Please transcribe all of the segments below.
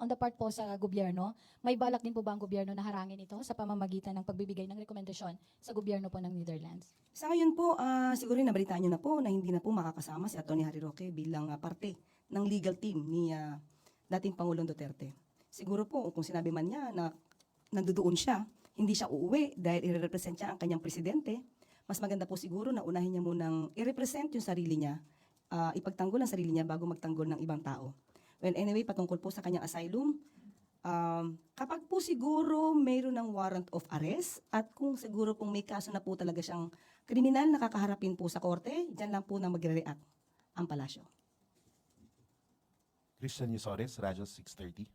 on the part po sa gobyerno, may balak din po ba ang gobyerno na harangin ito sa pamamagitan ng pagbibigay ng rekomendasyon sa gobyerno po ng Netherlands? Sa ngayon po, siguro nabalitaan nyo na po na hindi na po makakasama si Atty. Harry Roque bilang parte ng legal team ni dating Pangulong Duterte. Siguro po kung sinabi man niya na nandoon siya, hindi siya uuwi dahil i-represent niya ang kanyang presidente, mas maganda po siguro na unahin niya munang i-represent yung sarili niya, ipagtanggol ang sarili niya bago magtanggol ng ibang tao. Well, anyway, patungkol po sa kanyang asylum, kapag po siguro mayroon ng warrant of arrest at kung siguro pong may kaso na po talaga siyang kriminal na kakaharapin po sa korte, dyan lang po na magre-react ang palasyo. Christian Yusores, Radyo 630.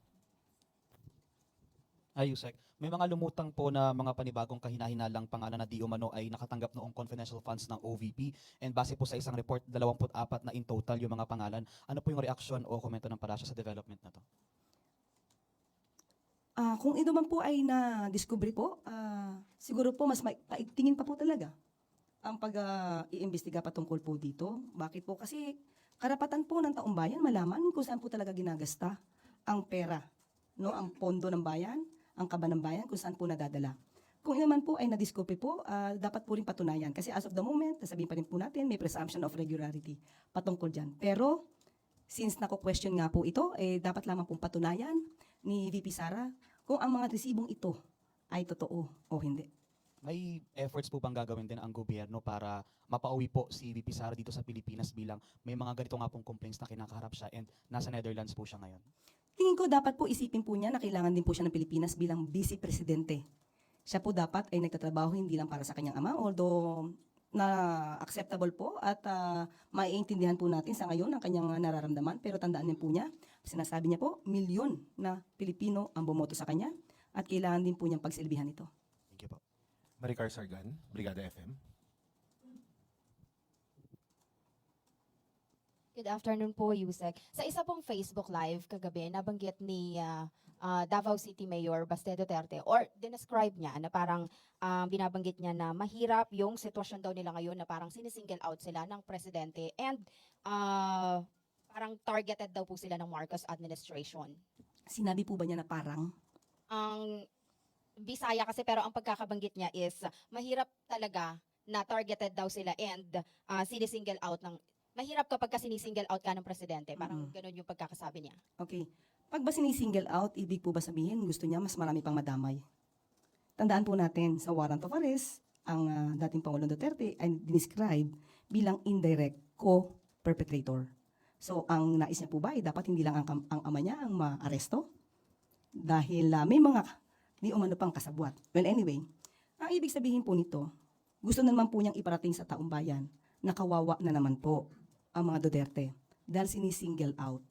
Yusek, may mga lumutang po na mga panibagong kahinahinalang pangalan na di umano ay nakatanggap noong confidential funds ng OVP, and base po sa isang report, 24 na in total yung mga pangalan. Ano po yung reaksyon o komento ng palasyo sa development na to? Kung ito man po ay na-discovery po, siguro po mas paigtingin pa po talaga ang pag-iimbestiga patungkol po dito. Bakit po? Kasi karapatan po ng taong bayan malaman kung saan po talaga ginagasta ang pera, no? Ang pondo ng bayan, ang kaba ng bayan, kung saan po nadadala. Kung naman po ay na-discovery po, dapat po rin patunayan. Kasi as of the moment, sabihin pa rin po natin, may presumption of regularity patungkol dyan. Pero, since nako-question nga po ito, dapat lamang pong patunayan ni VP Sara kung ang mga resibong ito ay totoo o hindi. May efforts po bang gagawin din ang gobyerno para mapauwi po si VP Sara dito sa Pilipinas bilang may mga ganito nga pong complaints na kinakaharap siya and nasa Netherlands po siya ngayon? Tingin ko dapat po isipin po niya na kailangan din po siya ng Pilipinas bilang vice presidente. Siya po dapat ay nagtatrabaho hindi lang para sa kanyang ama, although na acceptable po at maiintindihan po natin sa ngayon ang kanyang nararamdaman. Pero tandaan din po niya, sinasabi niya po, milyon na Pilipino ang bumoto sa kanya at kailangan din po niyang pagsilbihan ito. Thank you po. Maricar Sargan, Brigada FM. Good afternoon po, Yusek. Sa isa pong Facebook Live kagabi, nabanggit ni Davao City Mayor Baste Duterte or dinescribe niya na parang binabanggit niya na mahirap yung sitwasyon daw nila ngayon na parang sinisingle out sila ng presidente and parang targeted daw po sila ng Marcos administration. Sinabi po ba niya na parang? Ang Bisaya kasi pero ang pagkakabanggit niya is mahirap talaga na targeted daw sila and sinisingle out ng mahirap kapag ka sinisingle out ka ng presidente. Parang ganun yung pagkakasabi niya. Okay. Pag ba sinisingle out, ibig po ba sabihin gusto niya mas marami pang madamay? Tandaan po natin sa warrant of arrest, ang dating Pangulong Duterte ay describe bilang indirect co-perpetrator. So, ang nais niya po ba ay dapat hindi lang ang ama niya ang maaresto? Dahil may mga di umano pang kasabwat. Well, anyway, ang ibig sabihin po nito, gusto naman po niyang iparating sa taong bayan na kawawa na naman po ang mga Duterte dahil sinisingle out.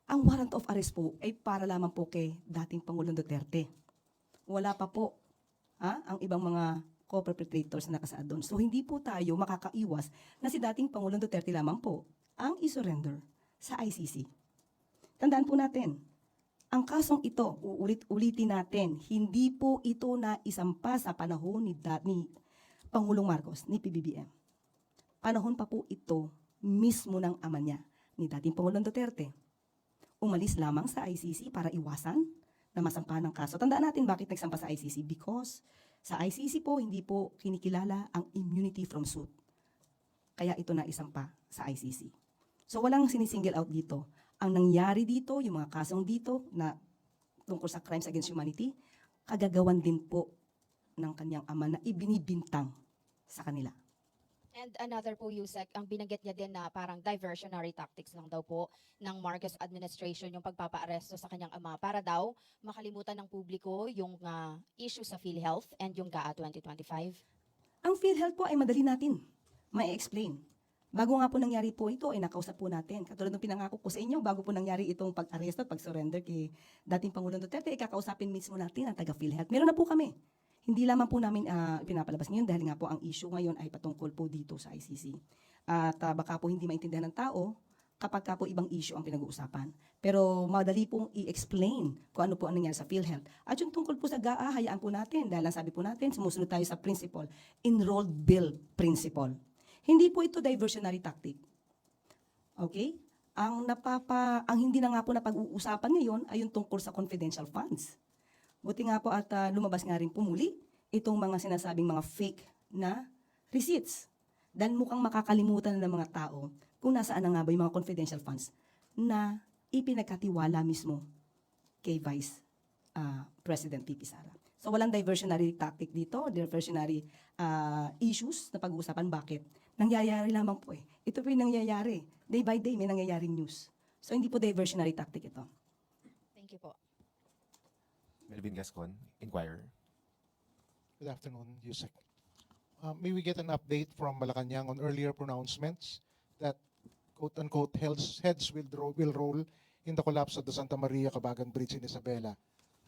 Ang warrant of arrest po ay para lamang po kay dating Pangulong Duterte. Wala pa po ang ibang mga co-perpetrators na nakasaad doon. So hindi po tayo makakaiwas na si dating Pangulong Duterte lamang po ang isurrender sa ICC. Tandaan po natin, ang kasong ito, ulitin natin, hindi po ito na isampa sa panahon ni Pangulong Marcos, ni PBBM. Panahon pa po ito mismo ng ama niya, ni dating Pangulong Duterte. Umalis lamang sa ICC para iwasan na masampahan ng kaso. Tandaan natin bakit nagsampa sa ICC. Because sa ICC po, hindi po kinikilala ang immunity from suit. Kaya ito na isampa sa ICC. So walang sinisingle out dito. Ang nangyari dito, yung mga kasong dito na tungkol sa crimes against humanity, kagagawan din po ng kanyang ama na ibinibintang sa kanila. And another po, Yusek, ang binanggit niya din na parang diversionary tactics lang daw po ng Marcos administration yung pagpapaaresto sa kanyang ama para daw makalimutan ng publiko yung issue sa PhilHealth and yung GAA 2025. Ang PhilHealth po ay madali natin ma-explain. Bago nga po nangyari po ito, ay nakausap po natin. Katulad ng pinangako ko sa inyo, bago po nangyari itong pag-aresto at pag-surrender kay dating Pangulong Duterte, kakausapin mismo natin ang taga PhilHealth. Meron na po kami. Hindi lamang po namin pinapalabas ngayon dahil nga po ang issue ngayon ay patungkol po dito sa ICC. At baka po hindi maintindihan ng tao kapag ka po ibang issue ang pinag-uusapan. Pero madali pong i-explain kung ano po ang nangyari sa PhilHealth. At yung tungkol po sa GAA, hayaan po natin. Dahil ang sabi po natin, sumusunod tayo sa principle, enrolled bill principle. Hindi po ito diversionary tactic. Okay? ang hindi na nga po napag-uusapan ngayon ay yung tungkol sa confidential funds. Buti nga po at lumabas nga rin po muli itong mga sinasabing mga fake na receipts. Dahil mukhang makakalimutan na ng mga tao kung nasaan na nga ba yung mga confidential funds na ipinagkatiwala mismo kay Vice President P.P. Sara. So walang diversionary tactic dito, diversionary issues na pag-uusapan. Bakit? Nangyayari lamang po eh. Ito po yung nangyayari. Day by day may nangyayaring news. So hindi po diversionary tactic ito. Thank you po. Melvin Gascon, Inquirer. Good afternoon, Yusek. May we get an update from Malacanang on earlier pronouncements that quote-unquote heads will roll in the collapse of the Santa Maria Cabagan Bridge in Isabela,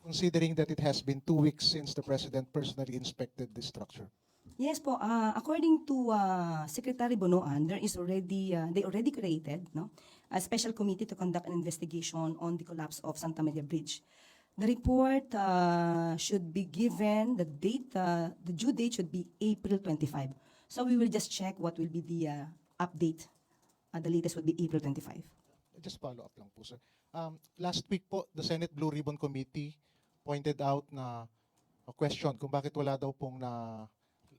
considering that it has been 2 weeks since the President personally inspected the structure? Yes po, according to Secretary Bonoan, there is already they already created a special committee to conduct an investigation on the collapse of Santa Maria Bridge. The report should be given, the due date should be April 25. So we will just check what will be the update. The latest would be April 25. Just follow up lang po, sir. Last week po, the Senate Blue Ribbon Committee pointed out na a question kung bakit wala daw pong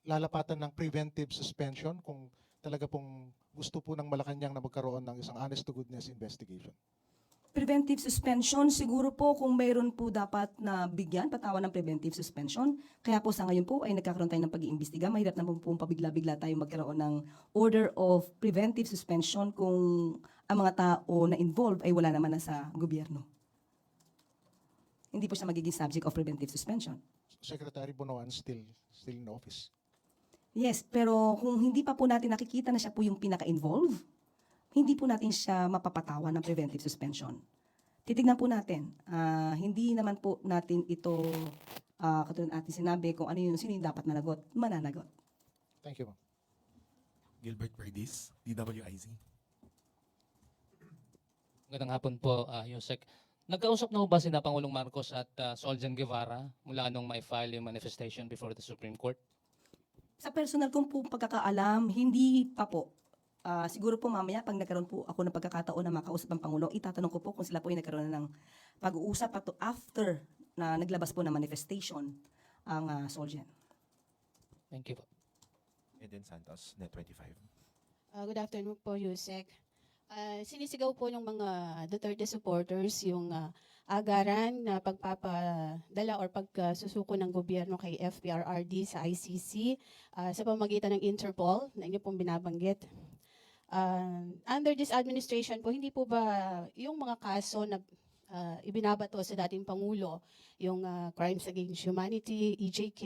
lalapatan ng preventive suspension kung talaga pong gusto po ng Malacanang na magkaroon ng isang honest to goodness investigation. Preventive suspension, siguro po kung mayroon po dapat na bigyan, patawan ng preventive suspension. Kaya po sa ngayon po ay nagkakaroon tayo ng pag-iimbestiga. Mahirap na po pabigla-bigla tayo magkaroon ng order of preventive suspension kung ang mga tao na involved ay wala naman na sa gobyerno. Hindi po siya magiging subject of preventive suspension. Secretary Bonoan still in office. Yes, pero kung hindi pa po natin nakikita na siya po yung pinaka-involved, hindi po natin siya mapapatawan ng preventive suspension. Titignan po natin. Hindi naman po natin ito, katulad natin sinabi, kung sino yung dapat mananagot. Thank you, ma'am. Gilbert Verdis, DWIZ. Magandang hapon po, Yusek. Nagkausap na ho ba sina Pangulong Marcos at Soljan Guevara mula nung may file yung manifestation before the Supreme Court? Sa personal kong po pagkakaalam, hindi pa po. Siguro po mamaya, pag nagkaroon po ako ng pagkakataon na makausap ang Pangulo, itatanong ko po kung sila po ay nagkaroon na ng pag-uusap after na naglabas po ng manifestation ang Soljan. Thank you po. Eden Santos, Net25. Good afternoon po, Yusek. Sinisigaw po ng mga Duterte supporters yung agaran na pagpapadala or pagsusuko ng gobyerno kay FPRRD sa ICC sa pamamagitan ng Interpol na inyo pong binabanggit. Under this administration po, hindi po ba yung mga kaso na ibinabato sa dating Pangulo, yung Crimes Against Humanity, EJK,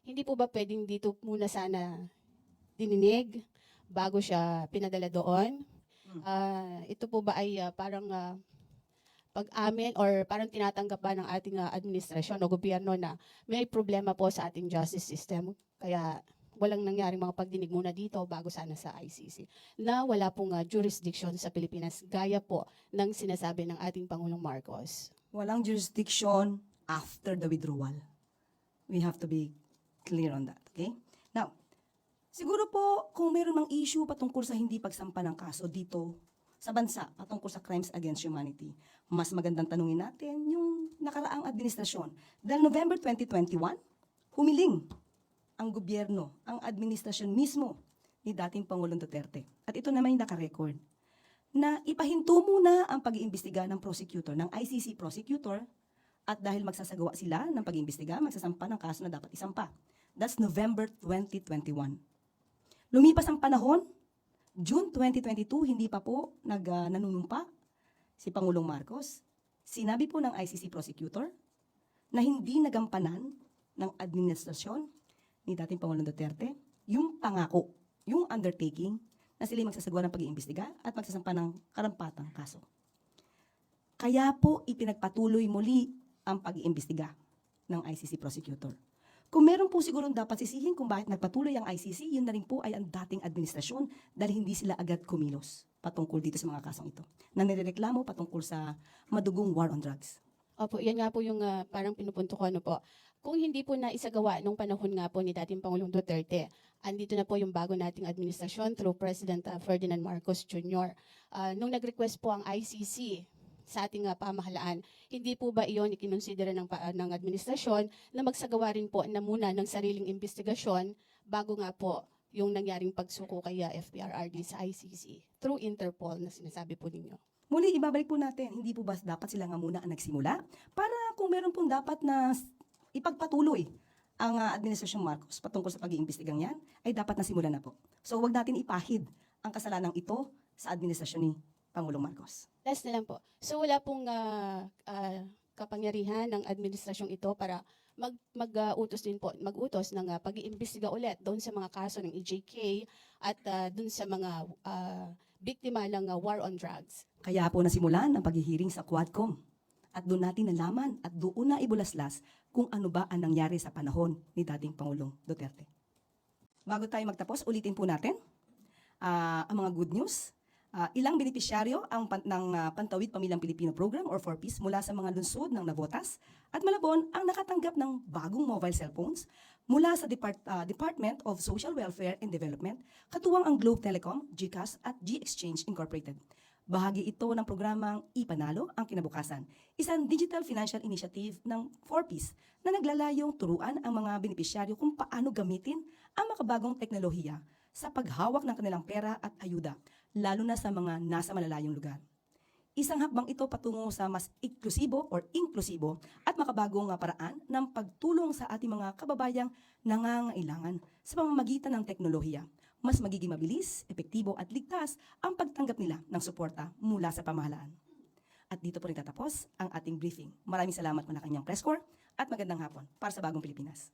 hindi po ba pwedeng dito muna sana dininig bago siya pinadala doon? Ito po ba ay parang pag-amin or parang tinatanggap ba ng ating administrasyon o gobyerno na may problema po sa ating justice system? Kaya walang nangyaring mga pagdinig muna dito bago sana sa ICC na wala pong jurisdiction sa Pilipinas gaya po ng sinasabi ng ating Pangulong Marcos. Walang jurisdiction after the withdrawal. We have to be clear on that, okay? Now, siguro po kung meron mang issue patungkol sa hindi pagsampa ng kaso dito sa bansa patungkol sa crimes against humanity, mas magandang tanungin natin yung nakaraang administrasyon. Dahil November 2021, humiling ang gobyerno, ang administrasyon mismo ni dating Pangulong Duterte. At ito naman yung nakarecord na ipahinto muna ang pag-iimbestiga ng prosecutor, ng ICC prosecutor, at dahil magsasagawa sila ng pag-iimbestiga, magsasampa ng kaso na dapat isampa. That's November 2021. Lumipas ang panahon, June 2022, hindi pa po nanunumpa si Pangulong Marcos. Sinabi po ng ICC prosecutor na hindi nagampanan ng administrasyon ni dating Pangulong Duterte yung pangako, yung undertaking na sila magsasagawa ng pag-iimbestiga at magsasampa ng karampatang kaso. Kaya po ipinagpatuloy muli ang pag-iimbestiga ng ICC prosecutor. Kung meron po sigurong dapat sisihin kung bakit nagpatuloy ang ICC, yun na rin po ay ang dating administrasyon dahil hindi sila agad kumilos patungkol dito sa mga kasong ito. Na nireklamo patungkol sa madugong war on drugs. Opo, yan nga po yung parang pinupunto ko po. Kung hindi po na isagawa nung panahon nga po ni dating Pangulong Duterte andito na po yung bago nating administrasyon through President Ferdinand Marcos Jr. Nung nag-request po ang ICC sa ating pamahalaan, hindi po ba iyon ikinonsidera ng administrasyon na magsagawa rin po na muna ng sariling investigasyon bago nga po yung nangyaring pagsuko kay FPRRD sa ICC through Interpol na sinasabi po ninyo? Muli, ibabalik po natin, hindi po ba dapat sila nga muna ang nagsimula? Para kung meron pong dapat na ipagpatuloy ang Administrasyong Marcos patungkol sa pag-iimbestigang yan, ay dapat nasimulan na po. So wag natin ipahid ang kasalanang ito sa administrasyon ni Pangulong Marcos. Last na lang po. So wala pong kapangyarihan ng administrasyong ito para mag-utos din po, mag-utos ng pag-iimbestiga ulit doon sa mga kaso ng EJK at doon sa mga biktima ng war on drugs. Kaya po nasimulan ang paghihiring sa Quadcom. At doon natin nalaman at doon na ibulaslas kung ano ba ang nangyari sa panahon ni dating Pangulong Duterte. Bago tayo magtapos, ulitin po natin ang mga good news. Ilang benepisyaryo ng Pantawid Pamilyang Pilipino Program or 4Ps mula sa mga lungsod ng Navotas at Malabon ang nakatanggap ng bagong mobile cellphones mula sa Department of Social Welfare and Development, katuwang ang Globe Telecom, GCash at G-Exchange Incorporated. Bahagi ito ng programang iPanalo ang kinabukasan, isang digital financial initiative ng 4Ps na naglalayong turuan ang mga benepisyaryo kung paano gamitin ang makabagong teknolohiya sa paghawak ng kanilang pera at ayuda, lalo na sa mga nasa malalayong lugar. Isang hakbang ito patungo sa mas inklusibo or inklusibo at makabagong paraan ng pagtulong sa ating mga kababayang nangangailangan sa pamamagitan ng teknolohiya. Mas magiging mabilis, epektibo at ligtas ang pagtanggap nila ng suporta mula sa pamahalaan. At dito po rin tatapos ang ating briefing. Maraming salamat po na kanyang press corps at magandang hapon para sa Bagong Pilipinas.